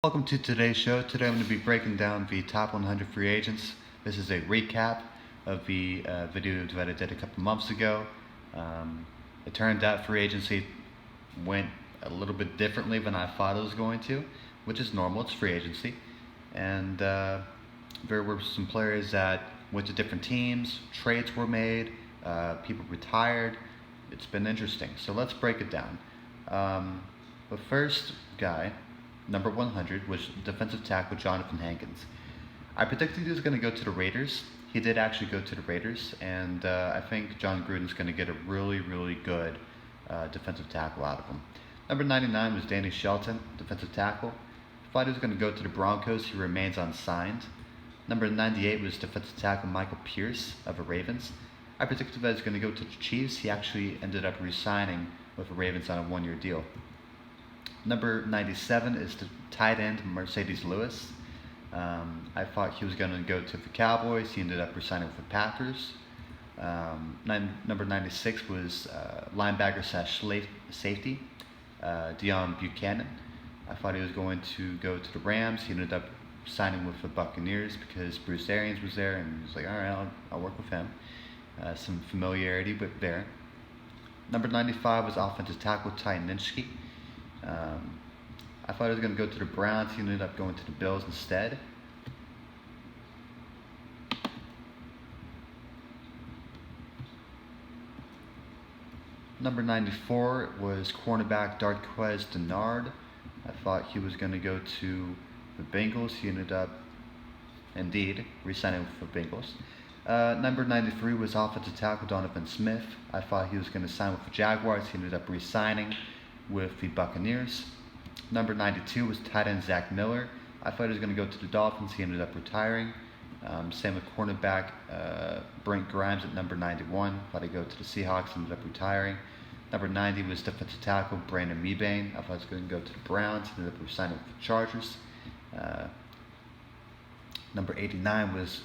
Welcome to today's show. Today I'm going to be breaking down the top 100 free agents. This is a recap of the video that I did a couple months ago. It turned out free agency went a little bit differently than I thought it was going to, which is normal, it's free agency. And there were some players that went to different teams, trades were made, people retired. It's been interesting. So let's break it down. The first guy, number 100, was defensive tackle Johnathan Hankins. I predicted he was going to go to the Raiders. He did actually go to the Raiders, and I think John Gruden's going to get a really, really good defensive tackle out of him. Number 99 was Danny Shelton, defensive tackle. Thought he was going to go to the Broncos. He remains unsigned. Number 98 was defensive tackle Michael Pierce of the Ravens. I predicted that he was going to go to the Chiefs. He actually ended up re-signing with the Ravens on a one-year deal. Number 97 is the tight end Mercedes Lewis. I thought he was going to go to the Cowboys. He ended up resigning with the Packers. Number 96 was linebacker / safety Deone Bucannon. I thought he was going to go to the Rams. He ended up signing with the Buccaneers because Bruce Arians was there, and he was like, all right, I'll work with him. Some familiarity with there. Number 95 was offensive tackle Ty Nsekhe. I thought he was going to go to the Browns. He ended up going to the Bills instead. Number 94 was cornerback Darqueze Dennard. I thought he was going to go to the Bengals. He ended up, indeed, re-signing with the Bengals. Number 93 was offensive tackle Donovan Smith. I thought he was going to sign with the Jaguars. He ended up re-signing with the Buccaneers. Number 92 was tight end Zach Miller. I thought he was going to go to the Dolphins. He ended up retiring. Same with cornerback Brent Grimes at number 91. Thought he'd go to the Seahawks. Ended up retiring. Number 90 was defensive tackle Brandon Mebane. I thought he was going to go to the Browns. Ended up resigning with the Chargers. Number 89 was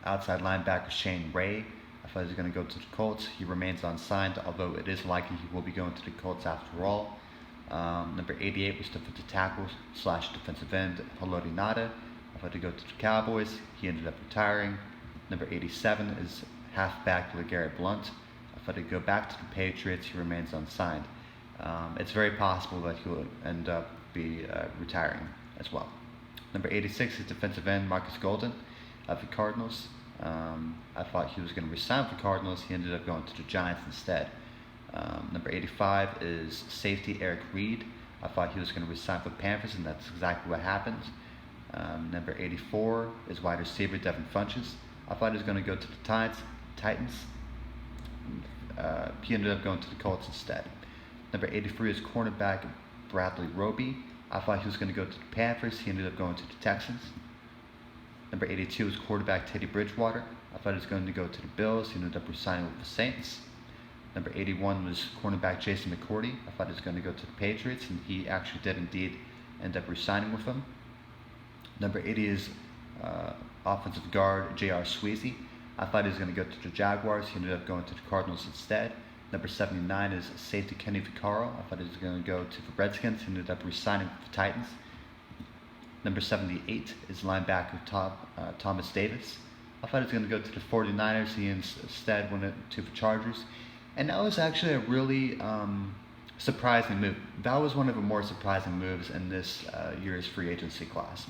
outside linebacker Shane Ray. I thought he was going to go to the Colts. He remains unsigned, although it is likely he will be going to the Colts after all. Number 88 was defensive tackle / defensive end Haloti Ngata. I thought he'd go to the Cowboys. He ended up retiring. Number 87 is halfback LeGarrette Blount. I thought he'd go back to the Patriots. He remains unsigned. It's very possible that he will end up retiring as well. Number 86 is defensive end Marcus Golden of the Cardinals. I thought he was going to resign with the Cardinals. He ended up going to the Giants instead. Number 85 is safety Eric Reid. I thought he was going to resign with the Panthers, and that's exactly what happened. Number 84 is wide receiver Devin Funchess. I thought he was going to go to the Titans. He ended up going to the Colts instead. Number 83 is cornerback Bradley Roby. I thought he was going to go to the Panthers. He ended up going to the Texans. Number 82 is quarterback Teddy Bridgewater. I thought he was going to go to the Bills. He ended up resigning with the Saints. Number 81 was cornerback Jason McCourty. I thought he was going to go to the Patriots, and he actually did indeed end up resigning with them. Number 80 is offensive guard J.R. Sweezy. I thought he was going to go to the Jaguars. He ended up going to the Cardinals instead. Number 79 is safety Kenny Vaccaro. I thought he was going to go to the Redskins. He ended up resigning with the Titans. Number 78 is linebacker Thomas Davis. I thought he was going to go to the 49ers. He instead went to the Chargers. And that was actually a really surprising move. That was one of the more surprising moves in this year's free agency class.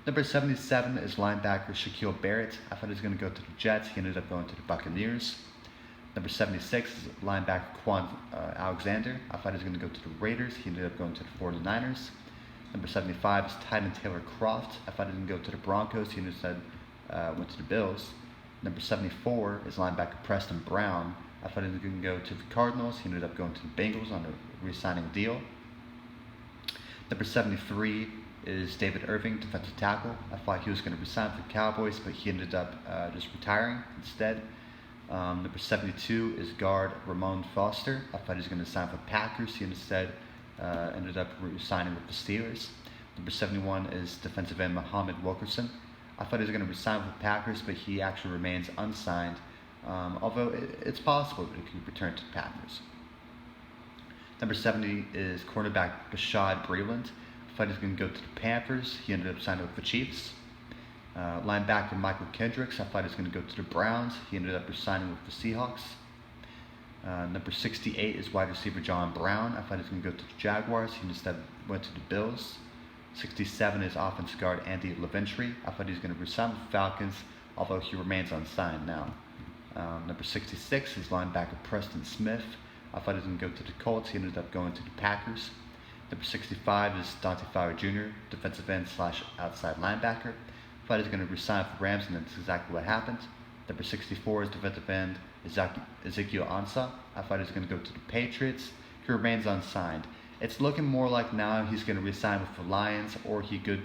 Number 77 is linebacker Shaquille Barrett. I thought he was going to go to the Jets. He ended up going to the Buccaneers. Number 76 is linebacker Quan Alexander. I thought he was going to go to the Raiders. He ended up going to the 49ers. Number 75 is tight end Taylor Croft. I thought he was going to go to the Broncos. He instead went to the Bills. Number 74 is linebacker Preston Brown. I thought he was going to go to the Cardinals. He ended up going to the Bengals on a re-signing deal. Number 73 is David Irving, defensive tackle. I thought he was going to resign for the Cowboys, but he ended up just retiring instead. Number 72 is guard Ramon Foster. I thought he was going to sign for Packers. He instead ended up signing with the Steelers. Number 71 is defensive end Muhammad Wilkerson. I thought he was going to resign with the Packers, but he actually remains unsigned, although it's possible that he could return to the Packers. Number 70 is cornerback Bashaud Breeland. I thought he was going to go to the Panthers. He ended up signing with the Chiefs. Linebacker Michael Kendricks, I thought he was going to go to the Browns. He ended up resigning with the Seahawks. Number 68 is wide receiver John Brown. I thought he was going to go to the Jaguars. He instead went to the Bills. 67 is offensive guard Andy Leventre. I thought he was going to resign with the Falcons, although he remains unsigned now. Number 66 is linebacker Preston Smith. I thought he was going to go to the Colts. He ended up going to the Packers. Number 65 is Dante Fowler Jr., defensive end / outside linebacker. I thought he was going to resign for Rams, and that's exactly what happened. Number 64 is defensive end Ezekiel Ansah. I thought he was going to go to the Patriots. He remains unsigned. It's looking more like now he's going to resign with the Lions, or he could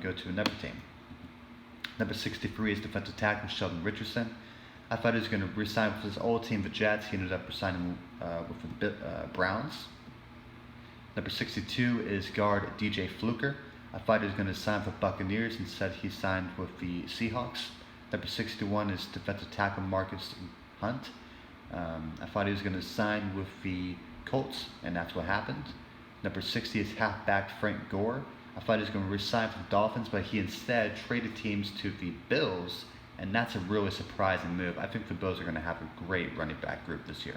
go to another team. Number 63 is defensive tackle Sheldon Richardson. I thought he was going to resign with his old team, the Jets. He ended up resigning with the Browns. Number 62 is guard DJ Fluker. I thought he was going to sign for Buccaneers. Instead, he signed with the Seahawks. Number 61 is defensive tackle Marcus Hunt. I thought he was going to sign with the Colts, and that's what happened. Number 60 is halfback Frank Gore. I thought he was going to resign for the Dolphins, but he instead traded teams to the Bills, and that's a really surprising move. I think the Bills are going to have a great running back group this year.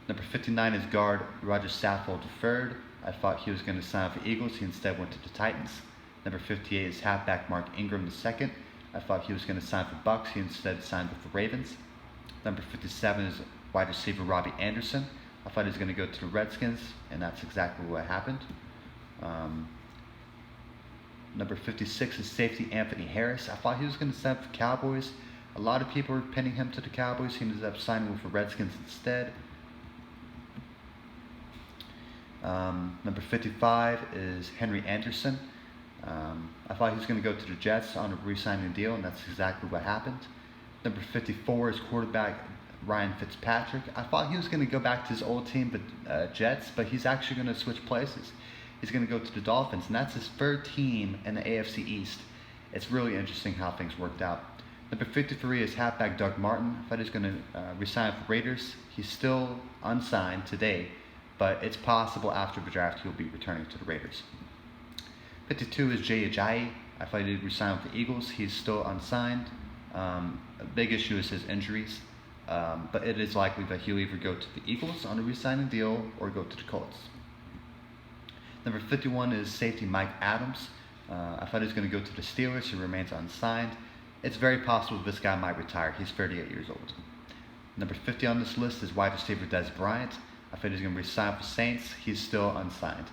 Number 59 is guard Roger Saffold III. I thought he was going to sign for the Eagles. He instead went to the Titans. Number 58 is halfback Mark Ingram II. I thought he was going to sign for Bucks. He instead signed with the Ravens. Number 57 is wide receiver Robbie Anderson. I thought he was going to go to the Redskins, and that's exactly what happened. Number 56 is safety Anthony Harris. I thought he was going to sign for the Cowboys. A lot of people were pinning him to the Cowboys. He ended up signing with the Redskins instead. Number 55 is Henry Anderson. I thought he was going to go to the Jets on a re-signing deal, and that's exactly what happened. Number 54 is quarterback Ryan Fitzpatrick. I thought he was going to go back to his old team, but Jets, but he's actually going to switch places. He's going to go to the Dolphins, and that's his third team in the AFC East. It's really interesting how things worked out. Number 53 is halfback Doug Martin. I thought he was going to resign for Raiders. He's still unsigned today, but it's possible after the draft he'll be returning to the Raiders. 52 is Jay Ajayi. I thought he'd resign with the Eagles. He's still unsigned. A big issue is his injuries, but it is likely that he'll either go to the Eagles on a re-signing deal or go to the Colts. Number 51 is safety Mike Adams. I thought he was going to go to the Steelers. He remains unsigned. It's very possible this guy might retire. He's 38 years old. Number 50 on this list is wide receiver Dez Bryant. I thought he was going to resign for Saints. He's still unsigned.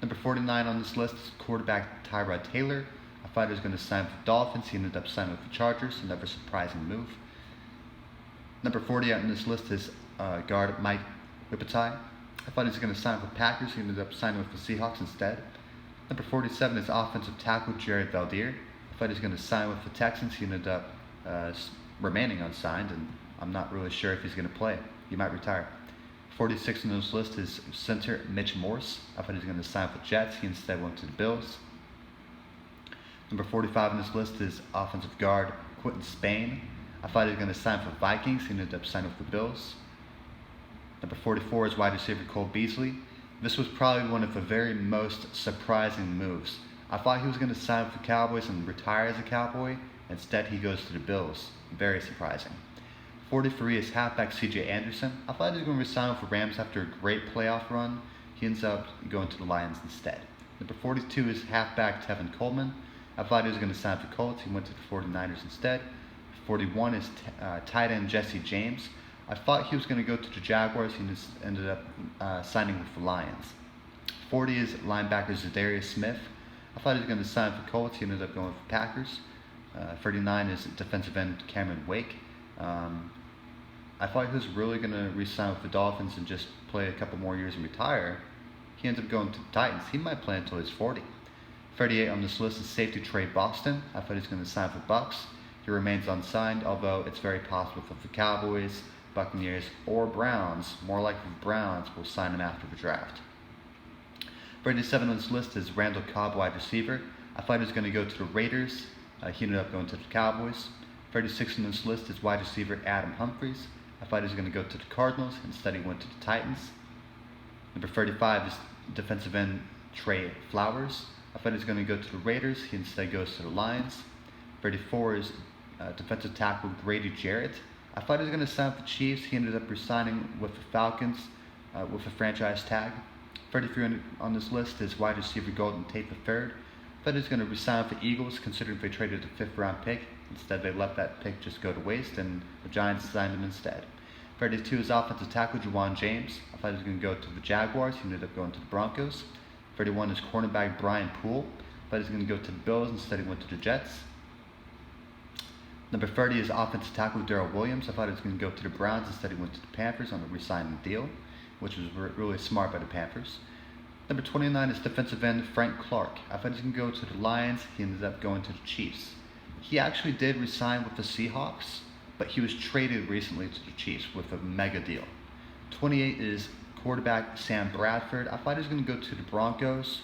Number 49 on this list is quarterback Tyrod Taylor. I thought he was going to sign for the Dolphins. He ended up signing with the Chargers. Another surprising move. Number 40 on this list is guard Mike Whippetai. I thought he was going to sign for the Packers. He ended up signing with the Seahawks instead. Number 47 is offensive tackle Jared Valdir. I thought he was going to sign with the Texans. He ended up remaining unsigned, and I'm not really sure if he's going to play. He might retire. 46 on this list is center Mitch Morse. I thought he was going to sign for the Jets. He instead went to the Bills. Number 45 on this list is offensive guard Quentin Spain. I thought he was going to sign for Vikings. He ended up signing with the Bills. Number 44 is wide receiver Cole Beasley. This was probably one of the very most surprising moves. I thought he was going to sign with the Cowboys and retire as a Cowboy. Instead, he goes to the Bills. Very surprising. 43 is halfback CJ Anderson. I thought he was going to resign with the Rams after a great playoff run. He ends up going to the Lions instead. Number 42 is halfback Tevin Coleman. I thought he was going to sign for the Colts. He went to the 49ers instead. 41 is tight end Jesse James. I thought he was going to go to the Jaguars. He just ended up signing with the Lions. 40 is linebacker Zadarius Smith. I thought he was going to sign for the Colts. He ended up going with the Packers. 39 is defensive end Cameron Wake. I thought he was really going to re-sign with the Dolphins and just play a couple more years and retire. He ended up going to the Titans. He might play until he's 40. 38 on this list is safety Trey Boston. I thought he was going to sign for Bucks. He remains unsigned, although it's very possible that the Cowboys, Buccaneers, or Browns, more likely the Browns, will sign him after the draft. 37 on this list is Randall Cobb, wide receiver. I thought he was going to go to the Raiders. He ended up going to the Cowboys. 36 on this list is wide receiver Adam Humphries. I thought he was going to go to the Cardinals. Instead, he went to the Titans. Number 35 is defensive end Trey Flowers. I thought he was going to go to the Raiders. He instead goes to the Lions. 34 is defensive tackle Grady Jarrett. I thought he was going to sign with the Chiefs. He ended up resigning with the Falcons with a franchise tag. 33 on this list is wide receiver Golden Tate III. I thought he was going to resign with the Eagles, considering they traded a 5th round pick. Instead, they let that pick just go to waste, and the Giants signed him instead. 32 is offensive tackle Juwan James. I thought he was going to go to the Jaguars. He ended up going to the Broncos. 31 is cornerback Brian Poole. I thought he was going to go to the Bills. Instead, he went to the Jets. Number 30 is offensive tackle Darrell Williams. I thought he was going to go to the Browns. Instead, he went to the Panthers on a re-signing deal, which was really smart by the Panthers. Number 29 is defensive end Frank Clark. I thought he was going to go to the Lions. He ended up going to the Chiefs. He actually did resign with the Seahawks, but he was traded recently to the Chiefs with a mega deal. 28 is quarterback Sam Bradford. I thought he was going to go to the Broncos,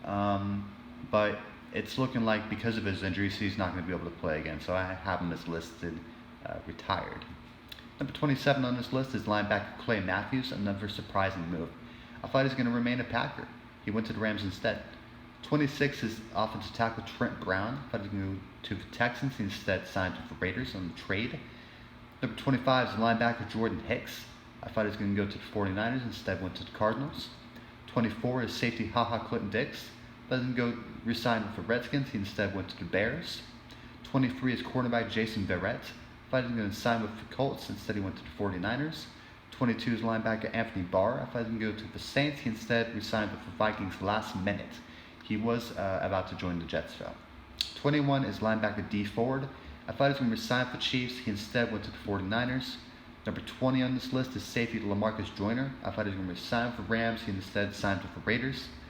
but it's looking like because of his injuries, he's not going to be able to play again. So I have him as listed retired. Number 27 on this list is linebacker Clay Matthews, another surprising move. I thought he was going to remain a Packer. He went to the Rams instead. 26 is offensive tackle Trent Brown. I thought he was going to go to the Texans. He instead signed with the Raiders on the trade. Number 25 is linebacker Jordan Hicks. I thought he was going to go to the 49ers. Instead went to the Cardinals. 24 is safety HaHa Clinton Dix. Doesn't go re-sign with the Redskins. He instead went to the Bears. 23 is cornerback Jason Verrett. I thought he was going to sign with the Colts. Instead he went to the 49ers. 22 is linebacker Anthony Barr. I thought he was going to go to the Saints. He instead re-signed with the Vikings last minute. He was about to join the Jets though. 21 is linebacker Dee Ford. I thought he was going to resign for the Chiefs. He instead went to the 49ers. Number 20 on this list is safety LaMarcus Joyner. I thought he was going to resign for the Rams. He instead signed with the Raiders.